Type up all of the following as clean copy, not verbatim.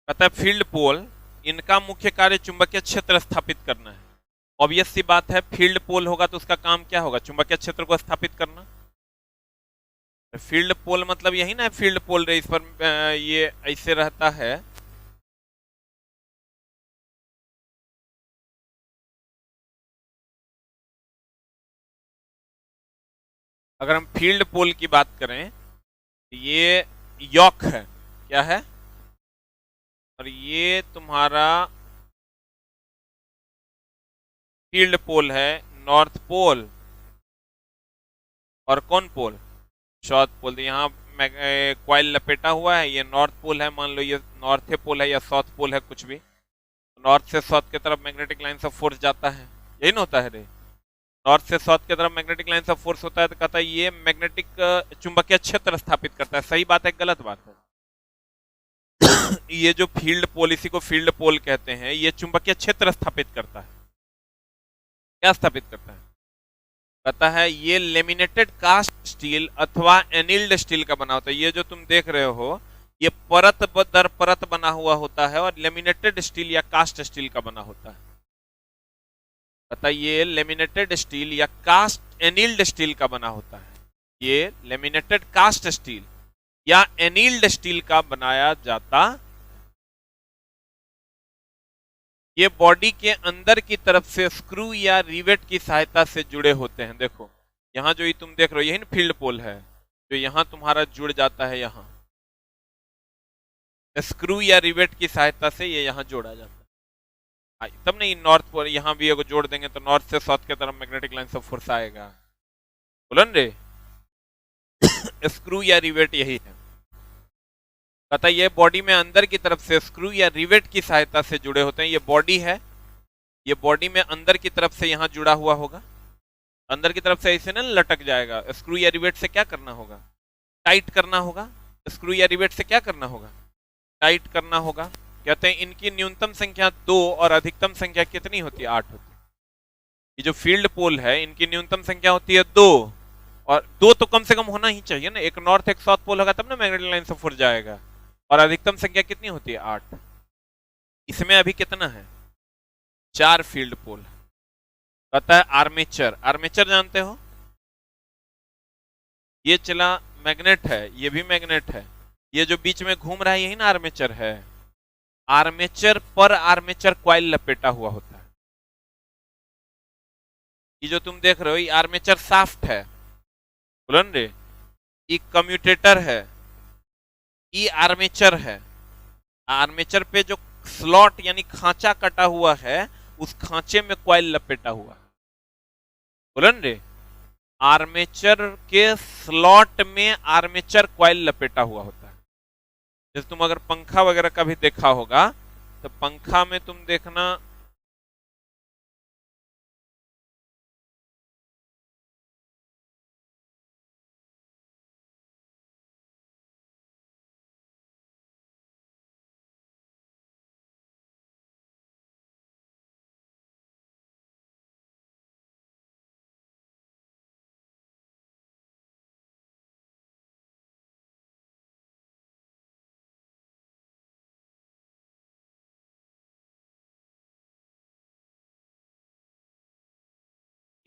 कहता है फील्ड पोल, इनका मुख्य कार्य चुंबकीय क्षेत्र स्थापित करना है। ऑब्वियस सी बात है, फील्ड पोल होगा तो उसका काम क्या होगा? चुंबकीय क्षेत्र को स्थापित करना। फील्ड पोल मतलब यही ना, फील्ड पोल रे, इस पर ये ऐसे रहता है। अगर हम फील्ड पोल की बात करें, ये यॉक है, क्या है, और ये तुम्हारा फील्ड पोल है, नॉर्थ पोल। और कौन पोल? South pole. यहाँ क्वाइल लपेटा हुआ है, ये नॉर्थ पोल है, मान लो ये नॉर्थ पोल है या साउथ पोल है, कुछ भी। नॉर्थ से साउथ की तरफ मैग्नेटिक लाइन ऑफ फोर्स जाता है, यही ना होता है रे। नॉर्थ से साउथ की तरफ मैग्नेटिक लाइन ऑफ फोर्स होता है, तो कहता है ये मैग्नेटिक चुंबकीय क्षेत्र स्थापित करता है। सही बात है, गलत बात है? ये जो फील्ड पोल, इसी को फील्ड पोल कहते हैं, ये चुंबकीय क्षेत्र स्थापित करता है। क्या स्थापित करता है? कहता है ये लेमिनेटेड कास्ट स्टील अथवा एनिल्ड स्टील का बना होता है। ये जो तुम देख रहे हो, ये परत दर परत बना हुआ होता है, और लेमिनेटेड स्टील या कास्ट स्टील का बना होता है। कहता है ये लेमिनेटेड स्टील या कास्ट एनिल्ड स्टील का बना होता है। ये लेमिनेटेड कास्ट स्टील या एनिल्ड स्टील का बनाया जाता। ये बॉडी के अंदर की तरफ से स्क्रू या रिवेट की सहायता से जुड़े होते हैं। देखो यहाँ जो ये तुम देख रहे हो, यही ना फील्ड पोल है, जो यहाँ तुम्हारा जुड़ जाता है, यहाँ स्क्रू या रिवेट की सहायता से ये यहाँ जोड़ा जाता है। तब नहीं नॉर्थ पोल, यहाँ भी अगर जोड़ देंगे तो नॉर्थ से साउथ की तरफ मैग्नेटिक लाइन ऑफ फोर्स आएगा। बोलन रे, स्क्रू या रिवेट यही है। कहता है ये बॉडी में अंदर की तरफ से स्क्रू या रिवेट की सहायता से जुड़े होते हैं। ये बॉडी है, ये बॉडी में अंदर की तरफ से यहाँ जुड़ा हुआ होगा, अंदर की तरफ से ऐसे ना लटक जाएगा। स्क्रू या रिवेट से क्या करना होगा? टाइट करना होगा। स्क्रू या रिवेट से क्या करना होगा? टाइट करना होगा। कहते हैं इनकी न्यूनतम संख्या 2 और अधिकतम संख्या कितनी होती है? 8 होती है। ये जो फील्ड पोल है, इनकी न्यूनतम संख्या होती है 2, और 2 तो कम से कम होना ही चाहिए ना। एक नॉर्थ एक साउथ पोल होगा तब ना मैग्नेटिक लाइन से फुर जाएगा। और अधिकतम संख्या कितनी होती है? 8। इसमें अभी कितना है? 4 फील्ड पोल। कहता है आर्मेचर। आर्मेचर जानते हो? ये चला मैग्नेट है, ये भी मैग्नेट है, ये जो बीच में घूम रहा है यही ना आर्मेचर है। आर्मेचर पर आर्मेचर क्वाइल लपेटा हुआ होता है। ये जो तुम देख रहे हो, ये आर्मेचर शाफ्ट है, बोलन रे। ये कम्यूटेटर है, ये आर्मेचर है। आर्मेचर पे जो स्लॉट यानी खांचा कटा हुआ है, उस खांचे में क्वाइल लपेटा हुआ है, बोलन रे। आर्मेचर के स्लॉट में आर्मेचर क्वाइल लपेटा हुआ होता है। जैसे तुम अगर पंखा वगैरह का भी देखा होगा, तो पंखा में तुम देखना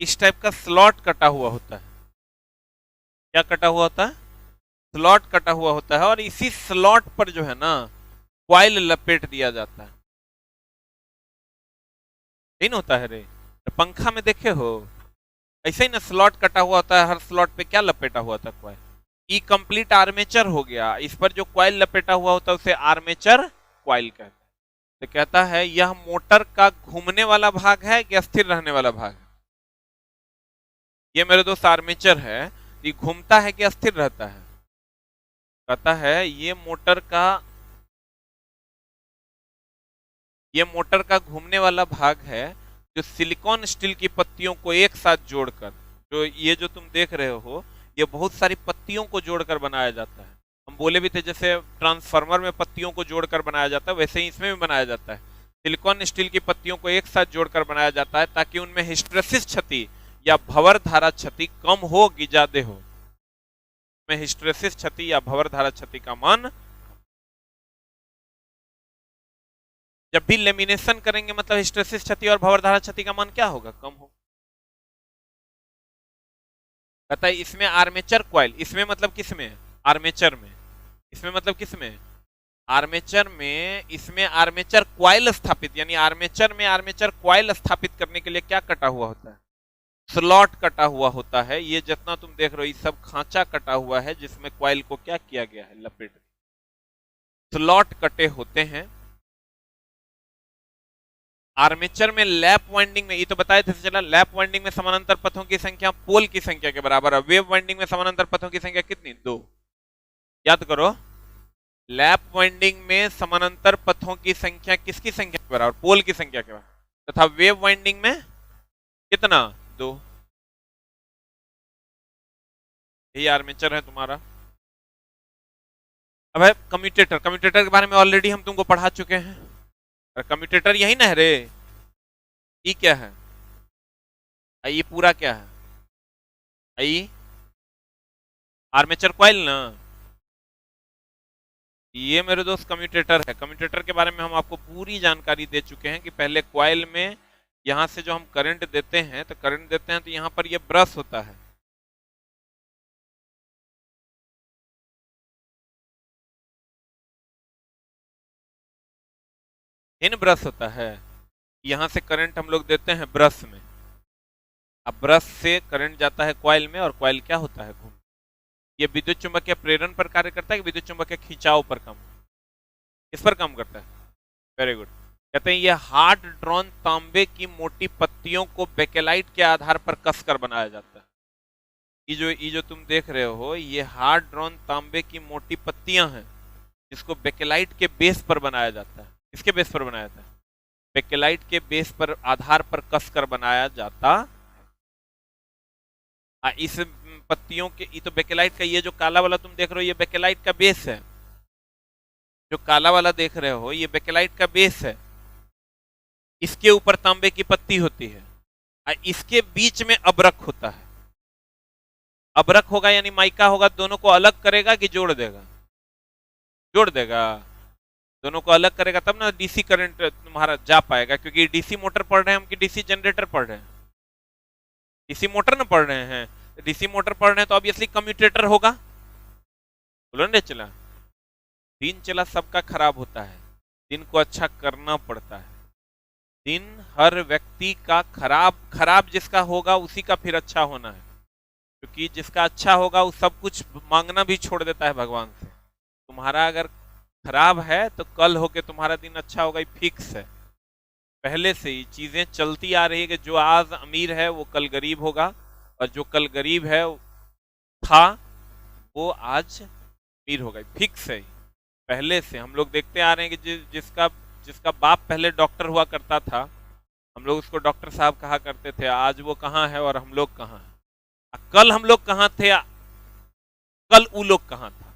इस टाइप का स्लॉट कटा हुआ होता है। क्या कटा हुआ होता है? स्लॉट कटा हुआ होता है, और इसी स्लॉट पर जो है ना क्वाइल लपेट दिया जाता है। नहीं होता है रे, तो पंखा में देखे हो ऐसे ही ना, स्लॉट कटा हुआ होता है, हर स्लॉट पे क्या लपेटा हुआ था? क्वाइल। ई कंप्लीट आर्मेचर हो गया। इस पर जो क्वाइल लपेटा हुआ होता है उसे आर्मेचर क्वाइल कहते हैं। तो कहता है यह मोटर का घूमने वाला भाग है कि स्थिर रहने वाला भाग है? ये मेरे दोस्त आर्मेचर है, ये घूमता है कि स्थिर रहता है? कहता है ये मोटर का घूमने वाला भाग है, जो सिलिकॉन स्टील की पत्तियों को एक साथ जोड़कर, जो ये जो तुम देख रहे हो, ये बहुत सारी पत्तियों को जोड़कर बनाया जाता है। हम बोले भी थे जैसे ट्रांसफार्मर में पत्तियों को जोड़कर बनाया जाता है, वैसे ही इसमें भी बनाया जाता है। सिलिकॉन स्टील की पत्तियों को एक साथ जोड़कर बनाया जाता है, ताकि उनमें हिस्टेरेसिस क्षति या भंवर धारा क्षति कम हो कि ज्यादा हो। में हिस्टेरेसिस क्षति या भंवर धारा क्षति का मान जब भी लेमिनेशन करेंगे मतलब हिस्टेरेसिस क्षति और भंवर धारा क्षति का मान क्या होगा, कम होगा। कहता है इसमें आर्मेचर क्वाइल, इसमें मतलब किसमें, आर्मेचर में, इसमें मतलब किसमें, आर्मेचर में, इसमें आर्मेचर क्वाइल स्थापित, यानी आर्मेचर में आर्मेचर क्वाइल स्थापित करने के लिए क्या कटा हुआ होता है, स्लॉट कटा हुआ होता है। ये जितना तुम देख रहे हो ये सब खांचा कटा हुआ है जिसमें क्वाइल को क्या किया गया है, लपेट, स्लॉट कटे होते हैं। आर्मेचर में लैप वाइंडिंग में, ये तो बताए थे चला, लैप वाइंडिंग में समानांतर पथों की संख्या पोल की संख्या के बराबर है। वेव वाइंडिंग में समानांतर पथों की संख्या कितनी, 2। याद करो, लैप वाइंडिंग में समानांतर पथों की संख्या किसकी संख्या के बराबर, पोल की संख्या के बराबर, तथा वेव वाइंडिंग में कितना, 2। यही आर्मेचर है तुम्हारा। अब है कम्यूटेटर, कम्यूटेटर के बारे में ऑलरेडी हम तुमको पढ़ा चुके हैं। कम्यूटेटर यही ना है रे, ई क्या है, ये पूरा क्या है, आई आर्मेचर कॉइल ना, ये मेरे दोस्त कम्यूटेटर है। कम्यूटेटर के बारे में हम आपको पूरी जानकारी दे चुके हैं कि पहले कॉइल में यहां से जो हम करंट देते हैं तो करंट देते हैं तो यहां पर ये ब्रश होता है, इन ब्रश होता है, यहां से करंट हम लोग देते हैं ब्रश में। अब ब्रश से करंट जाता है कॉइल में और कॉइल क्या होता है, घूम, ये विद्युत चुंबकीय प्रेरण पर कार्य करता है कि विद्युत चुंबकीय खिंचाव पर काम, किस पर काम करता है, वेरी गुड। कहते हैं ये हार्ड ड्रॉन तांबे की मोटी पत्तियों को बेकेलाइट के आधार पर कसकर बनाया जाता है। ये जो तुम देख रहे हो ये हार्ड ड्रॉन तांबे की मोटी पत्तियां हैं जिसको बेकेलाइट के बेस पर बनाया जाता है। किसके बेस पर बनाया जाता है, बेकेलाइट के बेस पर आधार पर कसकर बनाया जाता। इस पत्तियों के, ये तो बेकेलाइट का, ये जो काला वाला तुम देख रहे हो ये बेकेलाइट का बेस है, जो काला वाला देख रहे हो ये बेकेलाइट का बेस है, इसके ऊपर तांबे की पत्ती होती है, इसके बीच में अबरक होता है। अबरक होगा यानी माइका होगा, दोनों को अलग करेगा कि जोड़ देगा, जोड़ देगा, दोनों को अलग करेगा तब ना डीसी करंट तुम्हारा जा पाएगा। क्योंकि डीसी मोटर पढ़ रहे हैं हम कि डीसी जनरेटर पढ़ रहे हैं, डीसी मोटर ना पढ़ रहे हैं, डीसी मोटर पढ़ रहे हैं तो ऑब्वियसली कम्यूटेटर होगा, बोलो ना चला। दिन चला सबका खराब होता है, दिन को अच्छा करना पड़ता है। दिन हर व्यक्ति का खराब जिसका होगा उसी का फिर अच्छा होना है, क्योंकि जिसका अच्छा होगा वो सब कुछ मांगना भी छोड़ देता है भगवान से। तुम्हारा अगर खराब है तो कल होके तुम्हारा दिन अच्छा होगा, ये फिक्स है, पहले से ही चीजें चलती आ रही है कि जो आज अमीर है वो कल गरीब होगा और जो कल गरीब है था वो आज अमीर होगा, फिक्स है। पहले से हम लोग देखते आ रहे हैं कि जिसका बाप पहले डॉक्टर हुआ करता था, हम लोग उसको डॉक्टर साहब कहा करते थे, आज वो कहाँ है और हम लोग कहाँ हैं, कल हम लोग कहाँ थे, कल वो लोग कहाँ था।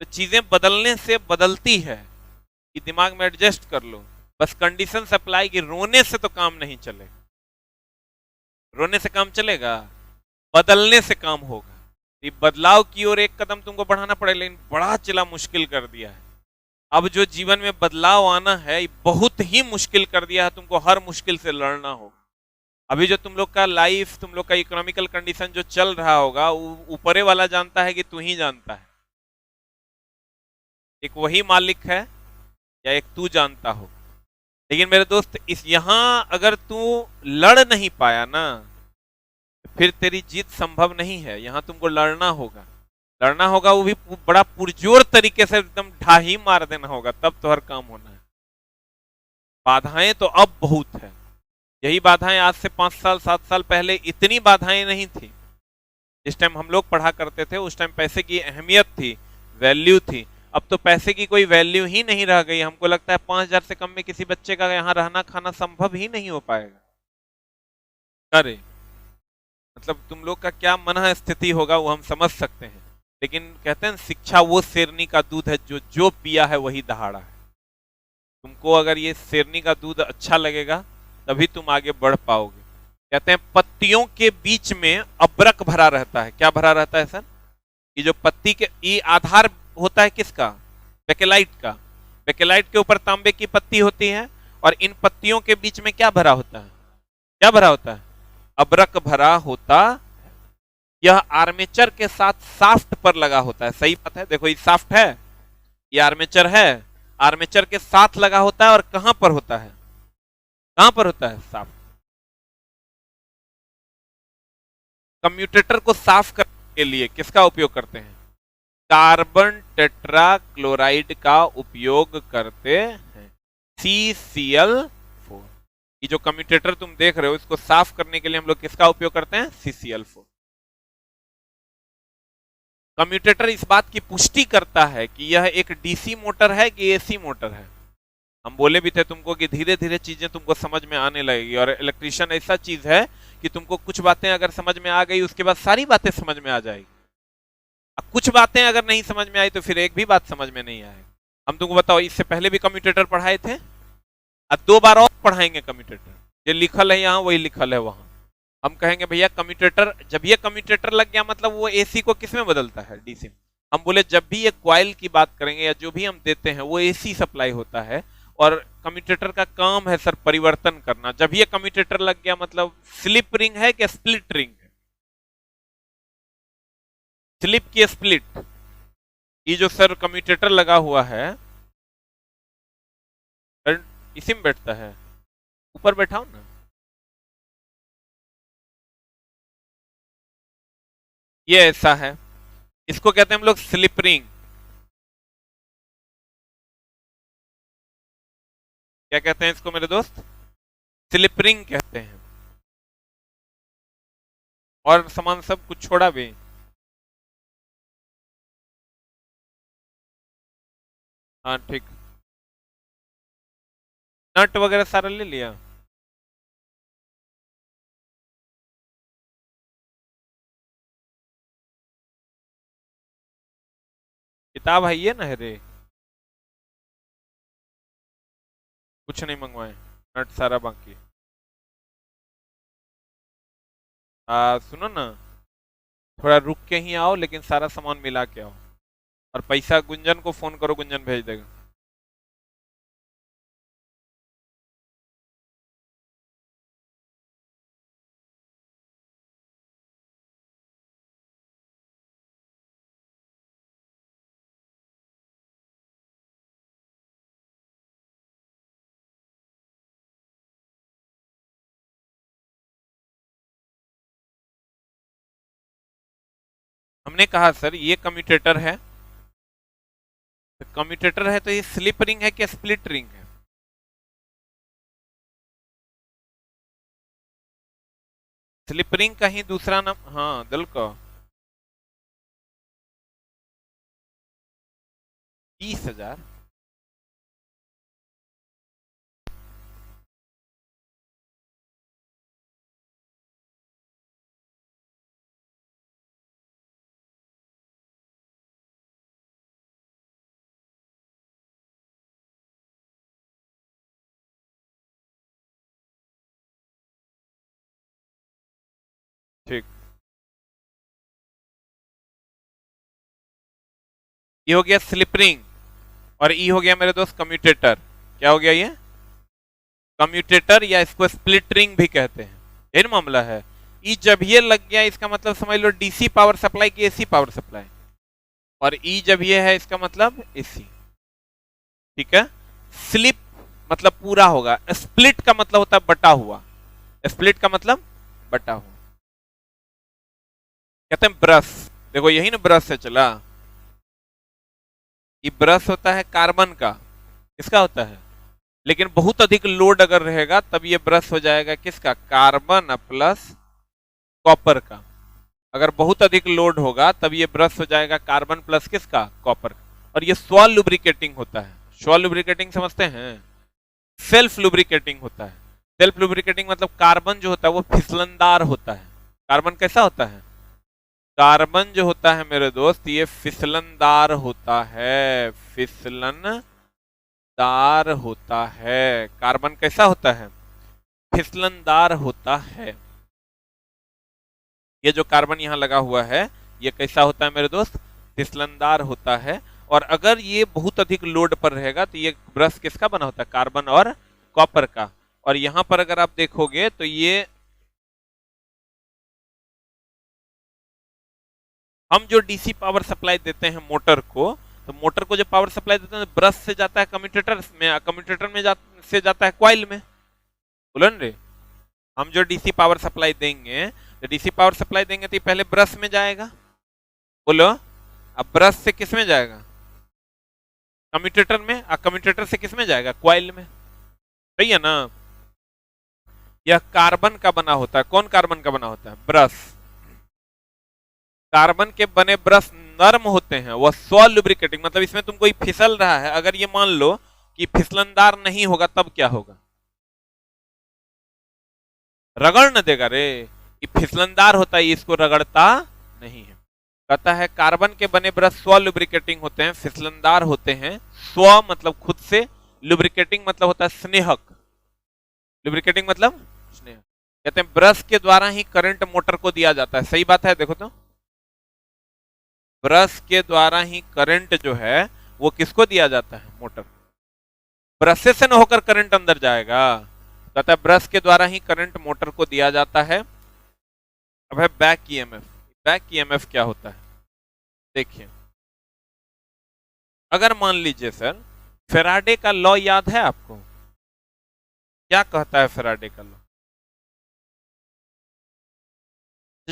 तो चीजें बदलने से बदलती है कि दिमाग में एडजस्ट कर लो, बस कंडीशन अप्लाई कि रोने से तो काम नहीं चलेगा, रोने से काम चलेगा, बदलने से काम होगा। ये बदलाव की ओर एक कदम तुमको बढ़ाना पड़ेगा, लेकिन बड़ा चला मुश्किल कर दिया है। अब जो जीवन में बदलाव आना है बहुत ही मुश्किल कर दिया है, तुमको हर मुश्किल से लड़ना होगा। अभी जो तुम लोग का लाइफ, तुम लोग का इकोनॉमिकल कंडीशन जो चल रहा होगा ऊपरे वाला जानता है कि तू ही जानता है, एक वही मालिक है या एक तू जानता हो। लेकिन मेरे दोस्त इस यहां अगर तू लड़ नहीं पाया ना फिर तेरी जीत संभव नहीं है। यहां तुमको लड़ना होगा, लड़ना होगा वो भी बड़ा पुरजोर तरीके से, एकदम ढाही मार देना होगा, तब तो हर काम होना है। बाधाएं तो अब बहुत है, यही बाधाएं आज से 5 साल 7 साल पहले इतनी बाधाएं नहीं थी। जिस टाइम हम लोग पढ़ा करते थे उस टाइम पैसे की अहमियत थी, वैल्यू थी। अब तो पैसे की कोई वैल्यू ही नहीं रह गई। हमको लगता है 5,000 से कम में किसी बच्चे का यहाँ रहना खाना संभव ही नहीं हो पाएगा। अरे मतलब तुम लोग का क्या मन स्थिति होगा वो हम समझ सकते हैं, लेकिन कहते हैं शिक्षा वो शेरनी का दूध है जो पिया है वही दहाड़ा है। तुमको अगर ये शेरनी का दूध अच्छा लगेगा तभी तुम आगे बढ़ पाओगे। कहते हैं पत्तियों के बीच में अब्रक भरा रहता है। क्या भरा रहता है सर? ये जो पत्ती के ये आधार होता है किसका? बेकेलाइट का। बेकेलाइट के ऊपर तांबे की पत्ती होती है और इन पत्तियों के बीच में क्या भरा होता है? क्या भरा होता है? अब्रक भरा होता। यह आर्मेचर के साथ शाफ्ट पर लगा होता है। सही बात है, देखो ये शाफ्ट है, ये आर्मेचर है, आर्मेचर के साथ लगा होता है और कहां पर होता है? कहां पर होता है? शाफ्ट। कम्यूटेटर को साफ करने के लिए किसका उपयोग करते हैं? कार्बन टेट्रा क्लोराइड का उपयोग करते हैं, CCl4। ये जो कम्यूटेटर तुम देख रहे हो, इसको साफ करने के लिए हम लोग किसका उपयोग करते हैं? CCl4। कम्यूटेटर इस बात की पुष्टि करता है कि यह एक डीसी मोटर है कि एसी मोटर है। हम बोले भी थे तुमको कि धीरे धीरे चीजें तुमको समझ में आने लगेगी, और इलेक्ट्रिशियन ऐसा चीज है कि तुमको कुछ बातें अगर समझ में आ गई, उसके बाद सारी बातें समझ में आ जाएगी। अब कुछ बातें अगर नहीं समझ में आई तो फिर एक भी बात समझ में नहीं आएगी। हम तुमको बताओ, इससे पहले भी कम्यूटेटर पढ़ाए थे, अब 2 बार और पढ़ाएंगे कम्यूटेटर। ये लिखल है यहाँ, वही लिखल है वहां। हम कहेंगे भैया कम्यूटेटर, जब ये कम्यूटेटर लग गया मतलब वो एसी को किस में बदलता है? डीसी में। हम बोले जब भी ये कॉइल की बात करेंगे या जो भी हम देते हैं वो एसी सप्लाई होता है, और कम्यूटेटर का काम है सर परिवर्तन करना। जब ये कम्यूटेटर लग गया मतलब स्लिप रिंग है कि स्प्लिट रिंग है? स्लिप की स्प्लिट। ये जो सर कम्यूटेटर लगा हुआ है, इसी में बैठता है, ऊपर बैठाओ ना। ये ऐसा है, इसको कहते हैं हम लोग स्लिप रिंग। क्या कहते हैं इसको मेरे दोस्त? स्लिप रिंग कहते हैं। और सामान सब कुछ छोड़ा भी। हाँ ठीक, नट वगैरह सारा ले लिया। किताब है ये ना है रे, कुछ नहीं मंगवाए, नट सारा बाकी। सुनो ना, थोड़ा रुक के ही आओ, लेकिन सारा सामान मिला के आओ। और पैसा गुंजन को फोन करो, गुंजन भेज देगा। हमने कहा सर ये कम्यूटेटर है, तो कम्यूटेटर है तो ये स्लिप रिंग है कि स्प्लिट रिंग है? स्लिप रिंग का ही दूसरा नाम, हाँ दिल का 20,000। ठीक, ये हो गया स्लिप रिंग, और ई हो गया मेरे दोस्त कम्यूटेटर। क्या हो गया ये? कम्यूटेटर, या इसको स्प्लिट रिंग भी कहते हैं। यही मामला है। ई जब ये लग गया इसका मतलब समझ लो डीसी पावर सप्लाई की एसी पावर सप्लाई, और ई जब ये है इसका मतलब एसी। ठीक है। स्लिप मतलब पूरा होगा, स्प्लिट का मतलब होता है बटा हुआ। स्प्लिट का मतलब बटा हुआ। कहते हैं ब्रश, देखो यही ना ब्रश से चला। ये ब्रश होता है कार्बन का, किसका होता है? लेकिन बहुत अधिक लोड अगर रहेगा तब ये ब्रश हो जाएगा किसका? कार्बन प्लस कॉपर का। अगर बहुत अधिक लोड होगा तब ये ब्रश हो जाएगा कार्बन प्लस किसका? कॉपर का। और ये स्व लुब्रिकेटिंग होता है। स्व लुब्रिकेटिंग समझते हैं? सेल्फ लुब्रिकेटिंग होता है। सेल्फ लुब्रिकेटिंग मतलब कार्बन जो होता है वो फिसलनदार होता है। कार्बन कैसा होता है? कार्बन जो होता है मेरे दोस्त ये फिसलनदार होता है, फिसलनदार होता है। कार्बन कैसा होता है? फिसलनदार होता है। ये जो कार्बन यहाँ लगा हुआ है ये कैसा होता है मेरे दोस्त? फिसलनदार होता है। और अगर ये बहुत अधिक लोड पर रहेगा तो ये ब्रश किसका बना होता है? कार्बन और कॉपर का। और यहां पर अगर आप देखोगे तो ये हम जो डीसी पावर सप्लाई देते हैं मोटर को, तो मोटर को जो पावर सप्लाई देते हैं ब्रश से जाता है कम्यूटेटर में, कम्यूटेटर में से जाता है कॉइल में। बोलो ना रे, हम जो डीसी पावर सप्लाई देंगे, तो डीसी पावर सप्लाई देंगे तो पहले ब्रश में जाएगा। बोलो, अब ब्रश से किस में जाएगा? कम्यूटेटर में। कम्यूटेटर से किस में जाएगा? कॉइल में। सही है ना? यह कार्बन का बना होता है। कौन कार्बन का बना होता है? ब्रश। कार्बन के बने ब्रश नरम होते हैं, वह स्व लुब्रिकेटिंग, मतलब इसमें तुम कोई फिसल रहा है, अगर ये मान लो कि फिसलनदार नहीं होगा तब क्या होगा? रगड़ न देगा रे। ये फिसलनदार होता है, इसको रगड़ता नहीं है। कहता है कार्बन के बने ब्रश स्व लुब्रिकेटिंग होते हैं, फिसलनदार होते हैं। स्व मतलब खुद से, लुब्रिकेटिंग मतलब होता है स्नेहक। लुब्रिकेटिंग मतलब स्नेहक। कहते हैं ब्रश के द्वारा ही करंट मोटर को दिया जाता है। सही बात है, देखो तो, ब्रश के द्वारा ही करंट जो है वो किसको दिया जाता है? मोटर। ब्रश से न होकर करंट अंदर जाएगा। कहता है ब्रश के द्वारा ही करंट मोटर को दिया जाता है। अब है बैक ईएमएफ। बैक ईएमएफ क्या होता है? देखिए, अगर मान लीजिए सर, फेराडे का लॉ याद है आपको? क्या कहता है फेराडे का लॉ?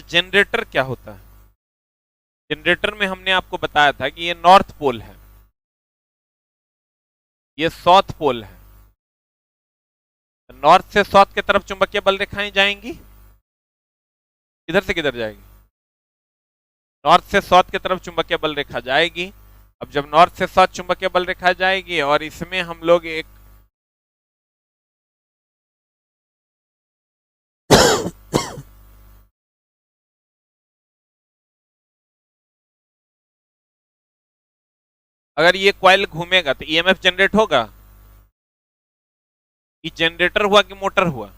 जनरेटर क्या होता है? जनरेटर में हमने आपको बताया था कि ये नॉर्थ पोल है, ये साउथ पोल है। नॉर्थ से साउथ की तरफ चुंबकीय बल रेखाएं जाएंगी। किधर से किधर जाएगी? नॉर्थ से साउथ की तरफ चुंबकीय बल रेखा जाएगी। अब जब नॉर्थ से साउथ चुंबकीय बल रेखा जाएगी और इसमें हम लोग एक अगर ये कॉइल घूमेगा तो ईएमएफ जनरेट होगा। ये जनरेटर हुआ कि मोटर हुआ?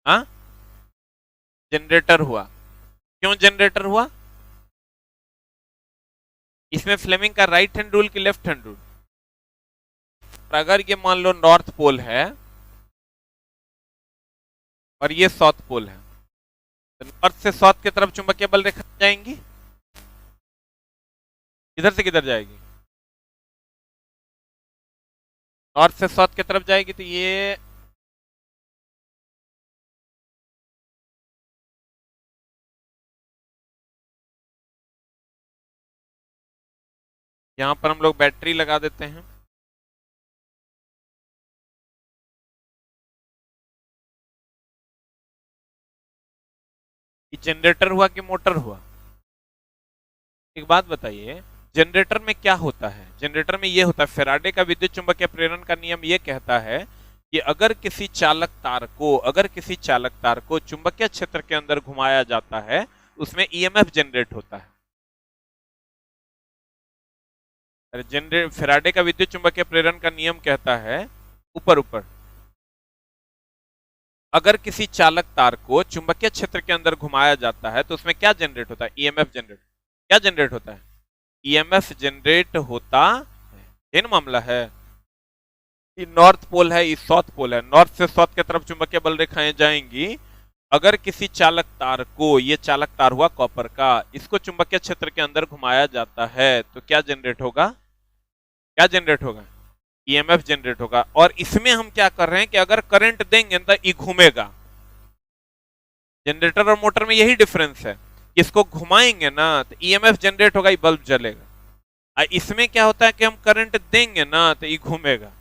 हाँ, जनरेटर हुआ। क्यों जनरेटर हुआ? इसमें फ्लेमिंग का राइट हैंड रूल की लेफ्ट हैंड रूल? अगर ये मान लो नॉर्थ पोल है और ये साउथ पोल है, तो नॉर्थ से साउथ की तरफ चुंबकीय बल रेखा जाएंगी। किधर से किधर जाएगी? नॉर्थ से साउथ की तरफ जाएगी। तो ये यहां पर हम लोग बैटरी लगा देते हैं। ये जनरेटर हुआ कि मोटर हुआ? एक बात बताइए, जनरेटर में क्या होता है? जनरेटर में ये होता है, फेराडे का विद्युत चुंबकीय प्रेरण का नियम ये कहता है कि अगर किसी चालक तार को चुंबकीय क्षेत्र के अंदर घुमाया जाता है, उसमें ईएमएफ जनरेट होता है। फेराडे का विद्युत चुंबकीय प्रेरण का नियम कहता है, ऊपर ऊपर, अगर किसी चालक तार को चुंबकीय क्षेत्र के अंदर घुमाया जाता है तो उसमें क्या जनरेट होता है? EMF generate. क्या जनरेट होता है? ईएमएफ जनरेट होता है। ये मामला है कि नॉर्थ पोल है, ये साउथ पोल है, नॉर्थ से साउथ की तरफ चुंबकीय बल रेखाएं जाएंगी। अगर किसी चालक तार को, ये चालक तार हुआ कॉपर का, इसको चुंबकीय क्षेत्र के अंदर घुमाया जाता है तो क्या जनरेट होगा? क्या जनरेट होगा? ईएमएफ जनरेट होगा। और इसमें हम क्या कर रहे हैं कि अगर करंट देंगे तो ये घूमेगा। जनरेटर और मोटर में यही डिफरेंस है, इसको घुमाएंगे ना तो ईएमएफ जनरेट होगा, ये बल्ब जलेगा। इसमें क्या होता है कि हम करंट देंगे ना तो ये घूमेगा।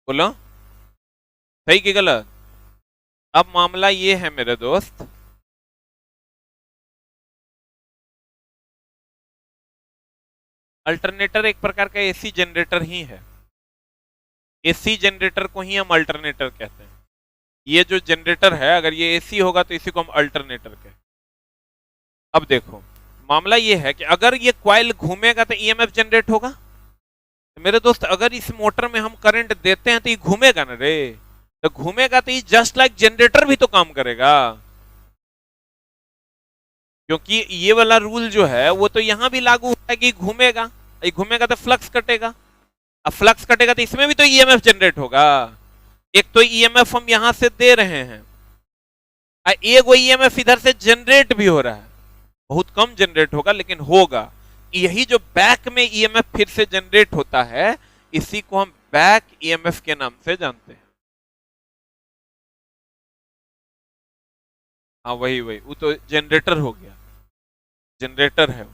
बोलो, सही कि गलत? अब मामला ये है मेरे दोस्त, अल्टरनेटर एक प्रकार का एसी जनरेटर ही है। एसी जनरेटर को ही हम अल्टरनेटर कहते हैं। ये जो जनरेटर है, अगर ये एसी होगा तो इसी को हम अल्टरनेटर कहते हैं। अब देखो, मामला ये है कि अगर ये कॉइल घूमेगा तो ईएमएफ जनरेट होगा। तो मेरे दोस्त, अगर इस मोटर में हम करंट देते हैं तो ये घूमेगा ना रे। तो घूमेगा तो ये जस्ट लाइक जनरेटर भी तो काम करेगा, क्योंकि ये वाला रूल जो है वो तो यहां भी लागू होता है कि घूमेगा। घूमेगा तो फ्लक्स कटेगा। अब फ्लक्स कटेगा तो इसमें भी तो ईएमएफ जनरेट होगा। एक तो ईएमएफ हम यहां से दे रहे हैं, एक वो ईएमएफ इधर से जनरेट भी हो रहा है, बहुत कम जनरेट होगा लेकिन होगा। यही जो बैक में ईएमएफ फिर से जनरेट होता है, इसी को हम बैक ईएमएफ के नाम से जानते हैं। हाँ वही वही, वो तो जनरेटर हो गया, जनरेटर है वो।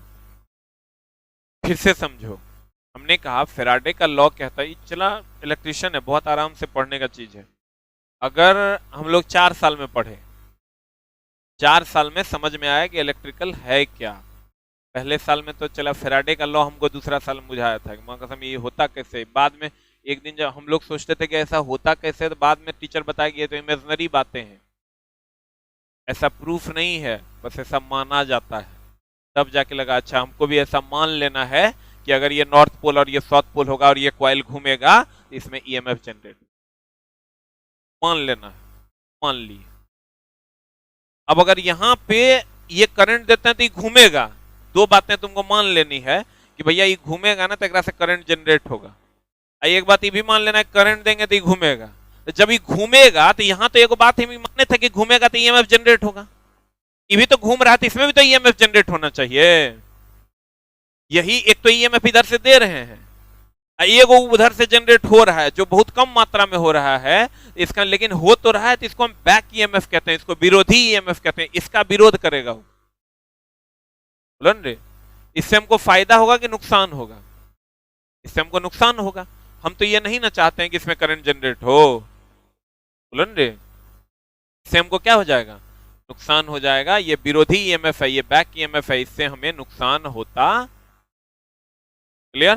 फिर से समझो, हमने कहा फेराडे का लॉ कहता है, चला इलेक्ट्रिशियन है, बहुत आराम से पढ़ने का चीज है। अगर हम लोग 4 साल में पढ़े, 4 साल में समझ में आया कि इलेक्ट्रिकल है क्या। पहले साल में तो चला फेराडे का लॉ हमको दूसरा साल में बुझाया था, मां कसम ये होता कैसे। बाद में एक दिन जब हम लोग सोचते थे कि ऐसा होता कैसे, तो बाद में टीचर बताया कि ये तो इमेजिनरी बातें हैं, ऐसा प्रूफ नहीं है, बस ऐसा माना जाता है। तब जाके लगा अच्छा हमको भी ऐसा मान लेना है कि अगर ये नॉर्थ पोल और ये साउथ पोल होगा और ये कॉइल घूमेगा तो इसमें ईएमएफ जनरेट, मान लेना है, मान लिए। अब अगर यहाँ पे ये करंट देते हैं तो ये घूमेगा, दो बातें तुमको मान लेनी है कि भैया ये घूमेगा ना तो एक से करंट जनरेट होगा। एक बात ये भी मान लेना है करंट देंगे तो ये घूमेगा, तो जब ये घूमेगा तो यहाँ तो एक बात हम माने थे कि घूमेगा तो ईएमएफ जनरेट होगा, ये भी तो घूम रहा था, इसमें भी तो ईएमएफ जनरेट होना चाहिए। यही एक तो ईएमएफ इधर से दे रहे हैं, एक उधर से जनरेट हो रहा है जो बहुत कम मात्रा में हो रहा है इसका, लेकिन हो तो रहा है, तो इसको हम बैक ईएमएफ कहते हैं, इसको विरोधी ईएमएफ कहते हैं। इसका विरोध करेगा वो, बोलन रे, इससे हमको फायदा होगा कि नुकसान होगा? इससे हमको नुकसान होगा। हम तो ये नहीं ना चाहते हैं कि इसमें करंट जनरेट हो, बोलन रे, इससे हमको क्या हो जाएगा? नुकसान हो जाएगा। ये विरोधी ईएमएफ है, ये बैक ईएमएफ है, इससे हमें नुकसान होता। क्लियर?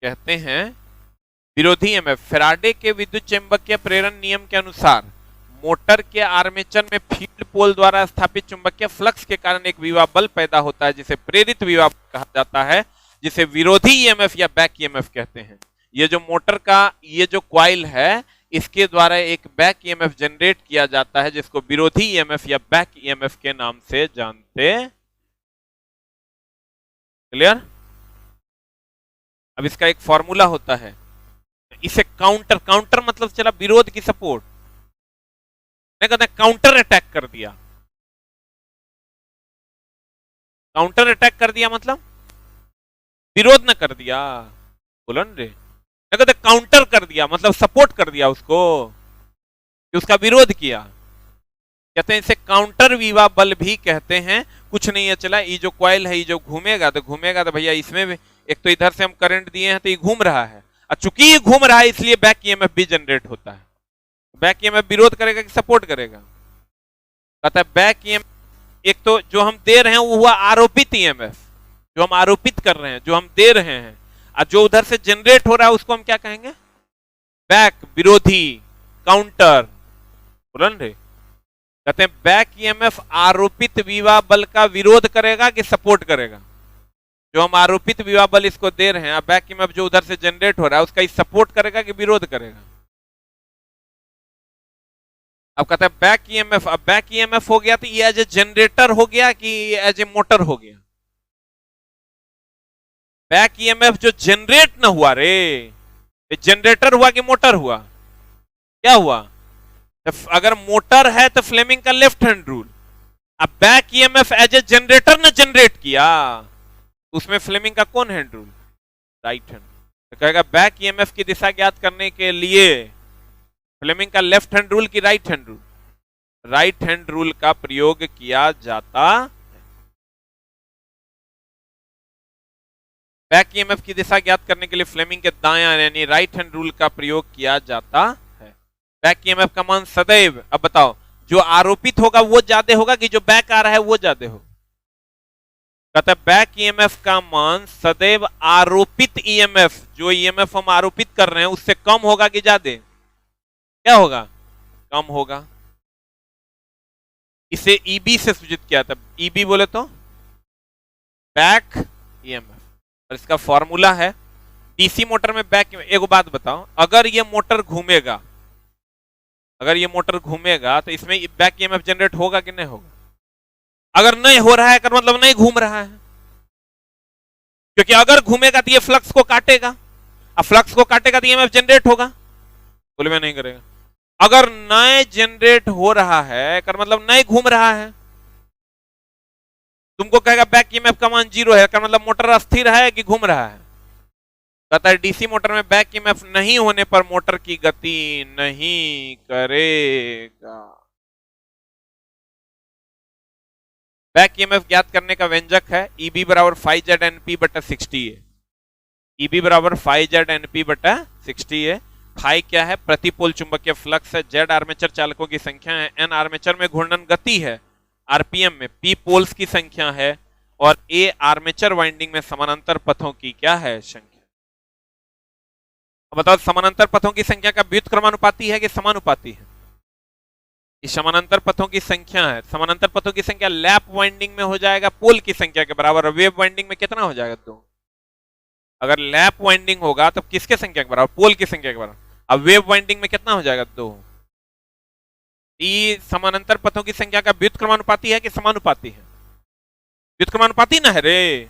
कहते हैं विरोधी ईएमएफ। फैराडे के विद्युत चुंबकीय प्रेरण नियम के अनुसार मोटर के आर्मेचर में फील्ड पोल द्वारा स्थापित चुंबकीय फ्लक्स के कारण एक विभव बल पैदा होता है, जिसे प्रेरित विभव कहा जाता है, जिसे विरोधी ईएमएफ या बैक ईएमएफ कहते हैं। ये जो मोटर का ये जो कॉइल है, इसके द्वारा एक बैक ईएमएफ जनरेट किया जाता है, जिसको विरोधी ईएमएफ या बैक ईएमएफ के नाम से जानते। क्लियर? अब इसका एक फॉर्मूला होता है, इसे काउंटर, काउंटर मतलब चला विरोध की सपोर्ट, नहीं कहते काउंटर अटैक कर दिया। काउंटर अटैक कर दिया मतलब विरोध न कर दिया, बोलो रे, नहीं कहते काउंटर कर दिया मतलब सपोर्ट कर दिया उसको, कि उसका विरोध किया। कहते हैं इसे काउंटर विभव बल भी कहते हैं। कुछ नहीं है, चला ये जो कॉइल है, ये जो घूमेगा तो भैया इसमें भी एक तो इधर से हम करंट दिए हैं तो ये घूम रहा है, और चूंकि ये घूम रहा है इसलिए बैक ईएमएफ भी जनरेट होता है। बैक ईएमएफ विरोध करेगा कि सपोर्ट करेगा? कहता है बैक ईएमएफ एक तो जो हम दे रहे हैं वो हुआ आरोपित ईएमएफ, जो हम आरोपित कर रहे हैं, जो हम दे रहे हैं, और जो उधर से जनरेट हो रहा है उसको हम क्या कहेंगे? बैक, विरोधी, काउंटर। बोलन रे, कहते हैं बैक ईएमएफ आरोपित विभव बल का विरोध करेगा कि सपोर्ट करेगा? जो हम आरोपित विभव बल इसको दे रहे हैं, बैक ईएमएफ जो उधर से जनरेट हो रहा है उसका सपोर्ट करेगा कि विरोध करेगा? अब कहता है बैक ईएमएफ, अब बैक ईएमएफ हो गया तो ये एज ए जनरेटर हो गया कि एज ए मोटर हो गया? बैक ईएमएफ जो जनरेट ना हुआ रे, जनरेटर हुआ कि मोटर हुआ? क्या हुआ? अगर मोटर है तो फ्लेमिंग का लेफ्ट हैंड रूल, अब back EMF as a generator ने जनरेट किया, उसमें फ्लेमिंग का कौन हैंड रूल? Right hand. तो कहेगा बैक ईएमएफ की दिशा ज्ञात करने के लिए फ्लेमिंग का लेफ्ट हैंड रूल की right hand rule? Right hand rule का प्रयोग किया जाता है। बैक ईएमएफ की दिशा ज्ञात करने के लिए फ्लेमिंग के दायां यानी राइट हैंड रूल का प्रयोग किया जाता है। बैक ईएमएफ का मान सदैव, अब बताओ, जो आरोपित होगा वो ज्यादा होगा कि जो बैक आ रहा है वो ज्यादा होगा? कहता है बैक ईएमएफ का मान सदैव आरोपित ईएमएफ, जो ईएमएफ हम आरोपित कर रहे हैं उससे कम होगा कि ज्यादा? क्या होगा? कम होगा। इसे ईबी से सूचित किया था। ईबी बोले तो बैक ईएमएफ, और इसका फॉर्मूला है डीसी मोटर में बैक। एक बात बताओ, अगर ये मोटर घूमेगा, अगर ये मोटर घूमेगा तो इसमें बैक ईएमएफ जनरेट होगा कि नहीं होगा? अगर नहीं हो रहा है मतलब नहीं घूम रहा है, क्योंकि अगर घूमेगा तो ये फ्लक्स को काटेगा, अब फ्लक्स को काटेगा तो ईएमएफ जनरेट होगा, बोले मैं नहीं करेगा। अगर नए जनरेट हो रहा है कर मतलब नए घूम रहा है, तुमको कहेगा बैक ईएमएफ का मान 0 है, कर मतलब मोटर अस्थिर है कि घूम रहा है। कहता है डीसी मोटर में बैक ईएमएफ नहीं होने पर मोटर की गति नहीं करेगा। बैक ईएमएफ ज्ञात करने का व्यंजक है ईबी बराबर 5ZNP बटा 60 है। ईबी बराबर 5ZNP बटा 60 है। फाई क्या है? प्रति पोल चुंबकीय फ्लक्स है। जेड आर्मेचर चालकों की संख्या है। एन आर्मेचर में घूर्णन गति है आरपीएम में। पी पोल्स की संख्या है और ए आर्मेचर वाइंडिंग में समानांतर पथों की क्या है? संख्या। अब बताओ समानांतर पथों की संख्या का व्युत्क्रमानुपाती है कि समानुपाती है? इस समानांतर पथों की संख्या है। समानांतर पथों की संख्या लैप वाइंडिंग में हो जाएगा पोल की संख्या के बराबर। वेव वाइंडिंग में कितना हो जाएगा? 2। अगर लैप वाइंडिंग होगा तब किसके संख्या के बराबर? पोल की संख्या के बराबर। अब वेव वाइंडिंग में कितना हो जाएगा? 2। समानांतर पथों की संख्या का व्युत्क्रमानुपाती है कि समानुपाती है? व्युत्क्रमानुपाती ना है रे।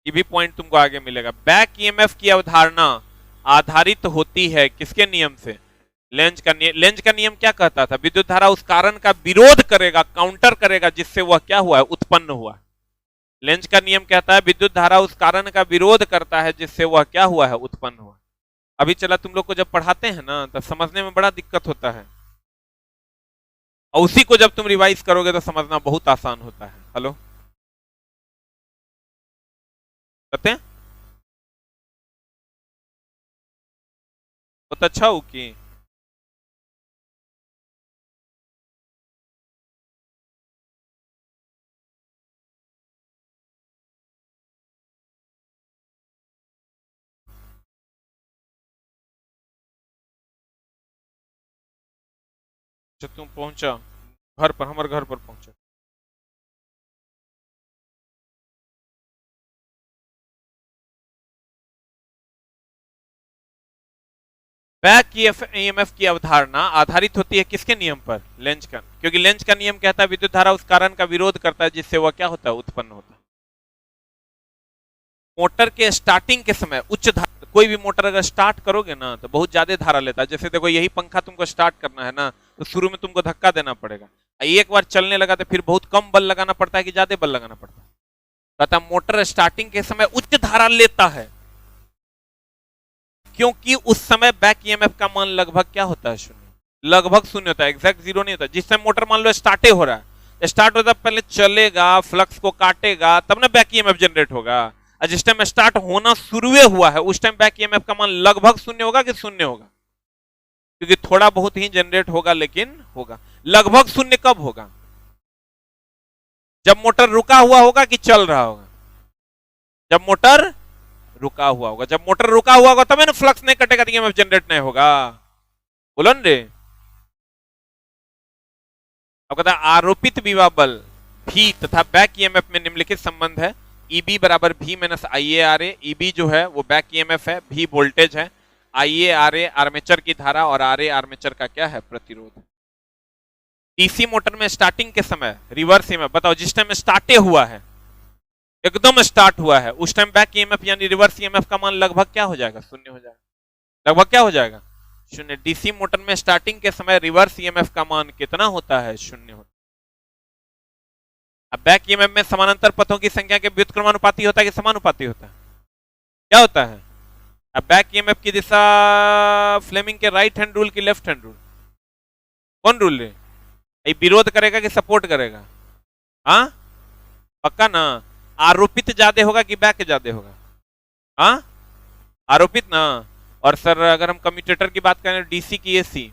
ये भी पॉइंट तुमको आगे मिलेगा। बैक ईएमएफ की अवधारणा आधारित होती है किसके नियम से? लेंज का नियम। लेंज का नियम क्या कहता था? विद्युत धारा उस कारण का विरोध करेगा, काउंटर करेगा जिससे वह क्या हुआ है? उत्पन्न हुआ। लेंज का नियम कहता है विद्युत धारा उस कारण का विरोध करता है जिससे वह क्या हुआ है? उत्पन्न हुआ। अभी चला तुम लोग को जब पढ़ाते हैं ना तब समझने में बड़ा दिक्कत होता है, और उसी को जब तुम रिवाइज करोगे तो समझना बहुत आसान होता है। हेलो कहते हैं बहुत अच्छा हो कि तुम पहुंचा घर पर, हमारे घर पर पहुंचा। बैक ईएमएफ की अवधारणा आधारित होती है किसके नियम पर? लेंज का। क्योंकि लेंज का नियम कहता है विद्युत धारा उस कारण का विरोध करता है जिससे वह क्या होता है? उत्पन्न होता है। मोटर के स्टार्टिंग के समय उच्च धारा, कोई भी मोटर अगर स्टार्ट करोगे ना तो बहुत ज्यादा धारा लेता है। जैसे देखो यही पंखा तुमको स्टार्ट करना है ना तो शुरू में तुमको धक्का देना पड़ेगा, एक बार चलने लगा तो फिर बहुत कम बल लगाना पड़ता है कि ज्यादा बल लगाना पड़ता है? कहता मोटर स्टार्टिंग के समय उच्च धारा लेता है क्योंकि उस समय बैक ईएमएफ का मान लगभग क्या होता है? 0। लगभग 0 होता है, एग्जैक्ट 0 नहीं होता। जिस समय मोटर मान लो स्टार्ट हो रहा है, स्टार्ट होता है पहले चलेगा, फ्लक्स को काटेगा, तब ना बैक ईएमएफ जनरेट होगा। और जिस टाइम स्टार्ट होना शुरू हुआ है उस टाइम बैक ईएमएफ का मान लगभग 0 होगा कि 0 होगा? क्योंकि थोड़ा बहुत ही जनरेट होगा लेकिन होगा। लगभग 0 कब होगा? जब मोटर रुका हुआ होगा कि चल रहा होगा? जब मोटर रुका हुआ होगा। जब मोटर रुका हुआ होगा तब ना फ्लक्स नहीं कटेगा, ईएमएफ जनरेट नहीं होगा। बोलो रे। अब कहता है आरोपित विभव बल भी तथा बैक ईएमएफ में निम्नलिखित संबंध है। ईबी बराबर भी माइनस आईएआरए। ईबी जो है वो बैक ईएमएफ है, भी वोल्टेज है, आईएआरए आर्मेचर की धारा और आरए आर्मेचर का क्या है? प्रतिरोध। डीसी मोटर में स्टार्टिंग के समय रिवर्स ईएमएफ, बताओ जिस टाइम स्टार्टे हुआ है, एकदम स्टार्ट हुआ है, उस टाइम बैक ईएमएफ यानी रिवर्स ईएमएफ का मान लगभग क्या हो जाएगा? 0 हो जाएगा। लगभग क्या हो जाएगा? 0। डीसी मोटर में स्टार्टिंग के समय रिवर्स ईएमएफ का मान कितना होता है? 0 होता है। अब बैक ईएमएफ में समानांतर पथों की संख्या के व्युत्क्रमानुपाती होता है कि समानुपाती होता है? क्या होता है? अब बैक ईएमएफ की दिशा फ्लेमिंग के राइट हैंड रूल की लेफ्ट हैंड रूल? कौन रूल है? ये विरोध करेगा कि सपोर्ट करेगा? हाँ पक्का ना? आरोपित ज्यादा होगा कि बैक ज्यादा होगा? हाँ आरोपित ना। और सर अगर हम कम्यूटेटर की बात करें डीसी की एसी,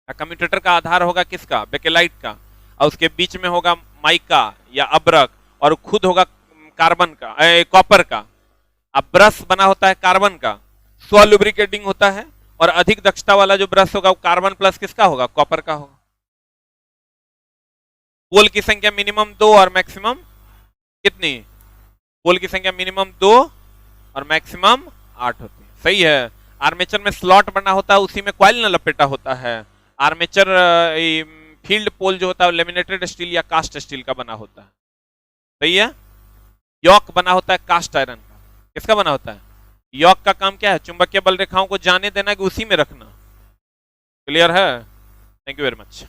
कम्यूटेटर का आधार होगा किसका? बेकेलाइट का, और उसके बीच में होगा माइका या अब्रक, और खुद होगा कार्बन का, कॉपर का। अब ब्रश बना होता है कार्बन का, स्व लुब्रिकेटिंग होता है, और अधिक दक्षता वाला जो ब्रश होगा वो कार्बन प्लस किसका होगा? कॉपर का होगा। पोल की संख्या मिनिमम 2 और मैक्सिमम कितनी? पोल की संख्या मिनिमम 2 और मैक्सिमम 8 होती है। सही है। आर्मेचर में स्लॉट बना होता है, उसी में कॉइल न लपेटा होता है। आर्मेचर फील्ड पोल जो होता है लेमिनेटेड स्टील या कास्ट स्टील का बना होता है। सही है। यॉक बना होता है कास्ट आयरन का। किसका बना होता है? यॉक का काम क्या है? चुंबकीय बल रेखाओं को जाने देना कि उसी में रखना। क्लियर है? Thank you very much.